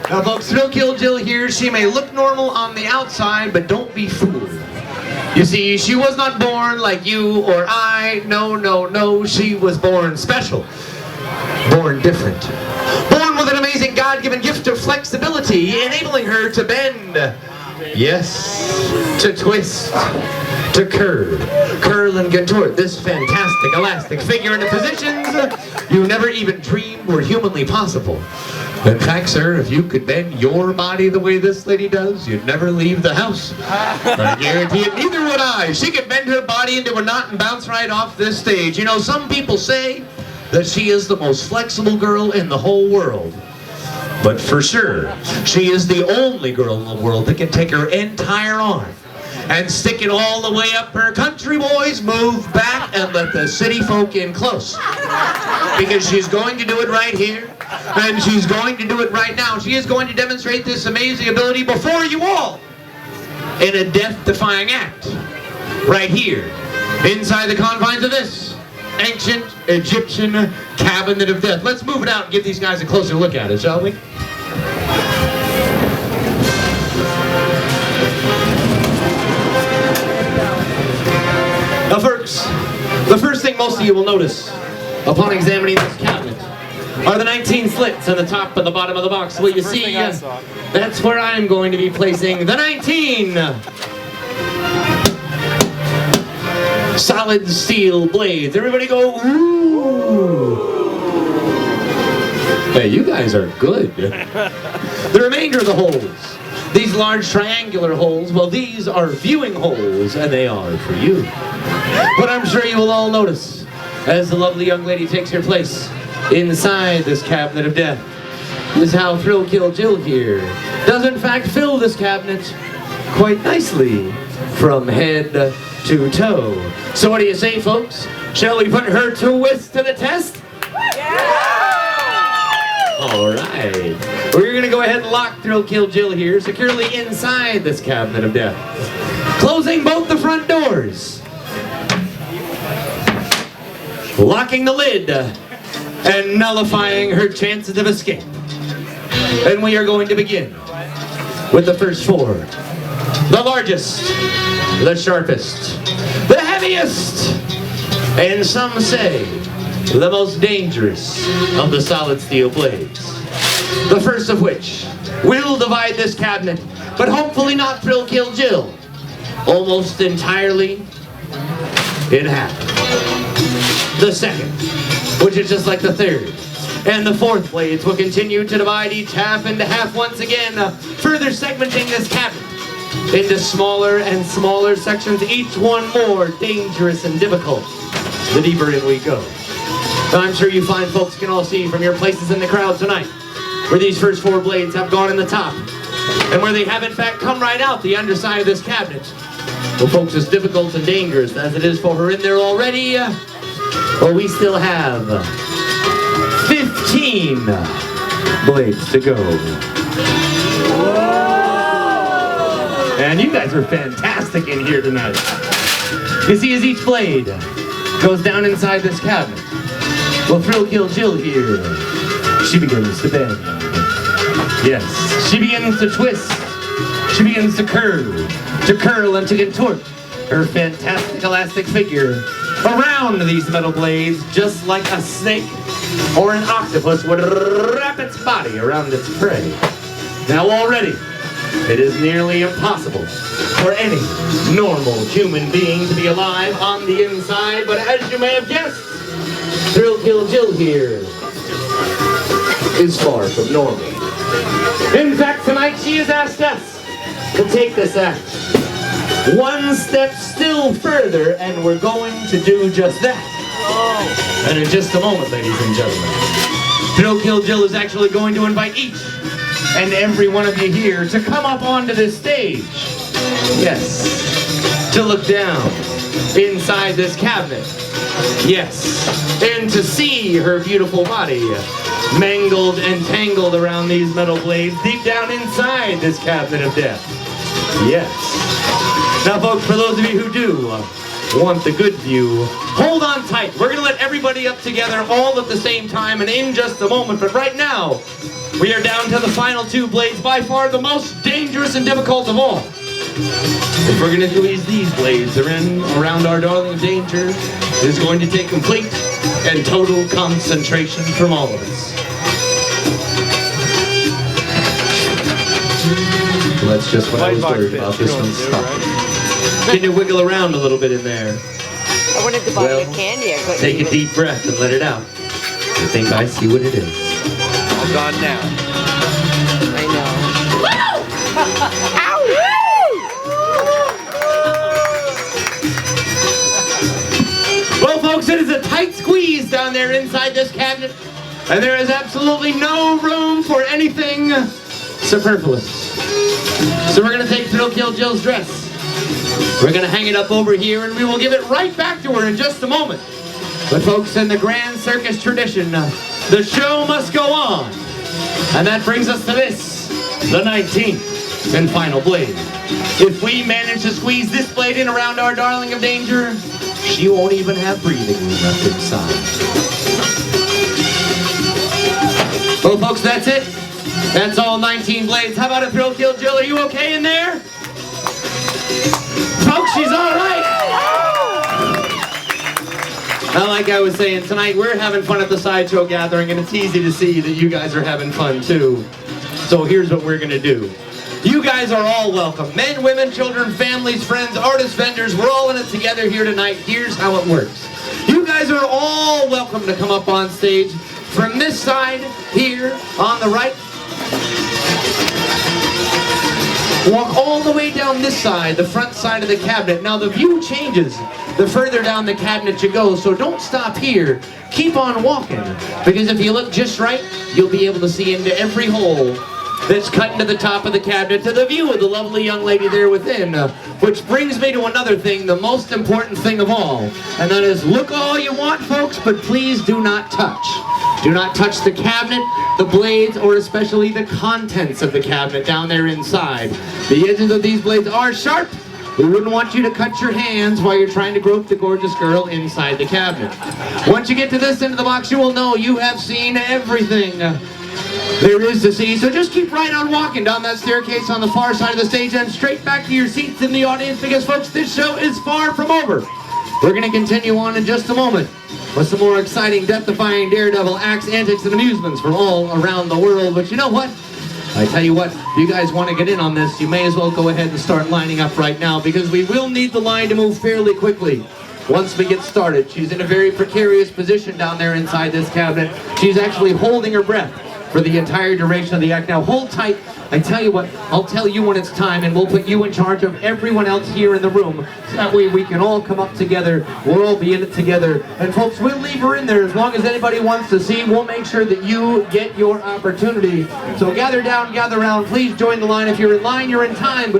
Now folks, Thrill Kill Jill here. She may look normal on the outside, but don't be fooled. You see, she was not born like you or I. No, no, no. She was born special. Born different. Born with an amazing God-given gift of flexibility, enabling her to bend. Yes, to twist, to curl and contort this fantastic elastic figure into positions you never even dreamed were humanly possible. In fact, sir, if you could bend your body the way this lady does, you'd never leave the house. I guarantee it, neither would I. She could bend her body into a knot and bounce right off this stage. You know, some people say that she is the most flexible girl in the whole world. But for sure, she is the only girl in the world that can take her entire arm and stick it all the way up her country boys, move back, and let the city folk in close. Because she's going to do it right here, and she's going to do it right now. She is going to demonstrate this amazing ability before you all in a death-defying act. Right here, inside the confines of this ancient Egyptian cabinet of death. Let's move it out and give these guys a closer look at it, shall we? Now folks, the first thing most of you will notice upon examining this cabinet are the 19 slits on the top and the bottom of the box. Well, you see, that's where I'm going to be placing the 19 solid steel blades. Everybody go, ooh. Hey, you guys are good. The remainder of the holes, these large triangular holes, well, these are viewing holes, and they are for you. But I'm sure you will all notice, as the lovely young lady takes her place inside this cabinet of death, is how Thrill Kill Jill here does in fact fill this cabinet quite nicely from head to toe. So what do you say, folks? Shall we put her twist to the test? Yeah! All right. We're going to go ahead and lock Thrill Kill Jill here securely inside this cabinet of death. Closing both the front doors. Locking the lid and nullifying her chances of escape. And we are going to begin with the first four. The largest, the sharpest, the heaviest, and some say the most dangerous of the solid steel blades. The first of which will divide this cabinet, but hopefully not Thrill Kill Jill, almost entirely in half. The second, which is just like the third, and the fourth blades will continue to divide each half into half once again, further segmenting this cabinet into smaller and smaller sections, each one more dangerous and difficult the deeper in we go. Now, I'm sure you fine folks can all see from your places in the crowd tonight where these first four blades have gone in the top and where they have in fact come right out the underside of this cabinet. Well, folks, as difficult and dangerous as it is for her in there already, well, we still have 15 blades to go. And you guys are fantastic in here tonight. You see, as each blade goes down inside this cabinet, well, Thrill Kill Jill here, she begins to bend. Yes, she begins to twist. She begins to curl and to contort her fantastic elastic figure around these metal blades, just like a snake or an octopus would wrap its body around its prey. Now already, it is nearly impossible for any normal human being to be alive on the inside, but as you may have guessed, Thrill Kill Jill here is far from normal. In fact, tonight she has asked us to take this act one step still further, and we're going to do just that. And in just a moment, ladies and gentlemen, Thrill Kill Jill is actually going to invite each and every one of you here to come up onto this stage. Yes, to look down inside this cabinet. Yes, and to see her beautiful body mangled and tangled around these metal blades deep down inside this cabinet of death. Yes. Now, folks, for those of you who do want the good view, hold on tight. We're going to let everybody up together all at the same time and in just a moment. But right now, We are down to the final two blades, by far the most dangerous and difficult of all. If we're going to squeeze these blades around our darling danger, it is going to take complete and total concentration from all of us. That's just what I was worried about. This one's stuck. Can you wiggle around a little bit in there? I wanted to buy you a candy. I couldn't Take eat a deep breath and let it out. I think I see what it is. All gone now. I know. Well, folks, it is a tight squeeze down there inside this cabinet, and there is absolutely no room for anything superfluous. So we're going to take Thrill Kill Jill's dress. We're going to hang it up over here, and we will give it right back to her in just a moment. But folks, in the Grand Circus tradition, the show must go on. And that brings us to this, the 19th and final blade. If we manage to squeeze this blade in around our darling of danger, she won't even have breathing room left inside. Well, folks, that's it. That's all 19 blades. How about a Thrill Kill Jill? Are you okay in there? Folks, she's all right. Now, like I was saying, tonight we're having fun at the Sideshow Gathering, and it's easy to see that you guys are having fun too. So here's what we're going to do. You guys are all welcome. Men, women, children, families, friends, artists, vendors, we're all in it together here tonight. Here's how it works. You guys are all welcome to come up on stage. From this side, here, on the right, walk all the way down this side, the front side of the cabinet. Now the view changes the further down the cabinet you go, so don't stop here. Keep on walking, because if you look just right, you'll be able to see into every hole that's cut into the top of the cabinet to the view of the lovely young lady there within. Which brings me to another thing, the most important thing of all, and that is look all you want, folks, but please do not touch. Do not touch the cabinet, the blades, or especially the contents of the cabinet down there inside. The edges of these blades are sharp. We wouldn't want you to cut your hands while you're trying to grope the gorgeous girl inside the cabinet. Once you get to this end of the box, you will know you have seen everything there is to see. So just keep right on walking down that staircase on the far side of the stage and straight back to your seats in the audience, because folks, this show is far from over. We're going to continue on in just a moment with some more exciting, death-defying, daredevil acts, antics, and amusements from all around the world. But you know what? I tell you what, if you guys want to get in on this, you may as well go ahead and start lining up right now, because we will need the line to move fairly quickly once we get started. She's in a very precarious position down there inside this cabinet. She's actually holding her breath for the entire duration of the act. Now hold tight. I tell you what, I'll tell you when it's time, and we'll put you in charge of everyone else here in the room. So that way we can all come up together. We'll all be in it together. And folks, we'll leave her in there as long as anybody wants to see. We'll make sure that you get your opportunity. So gather down, gather around. Please join the line. If you're in line, you're in time. But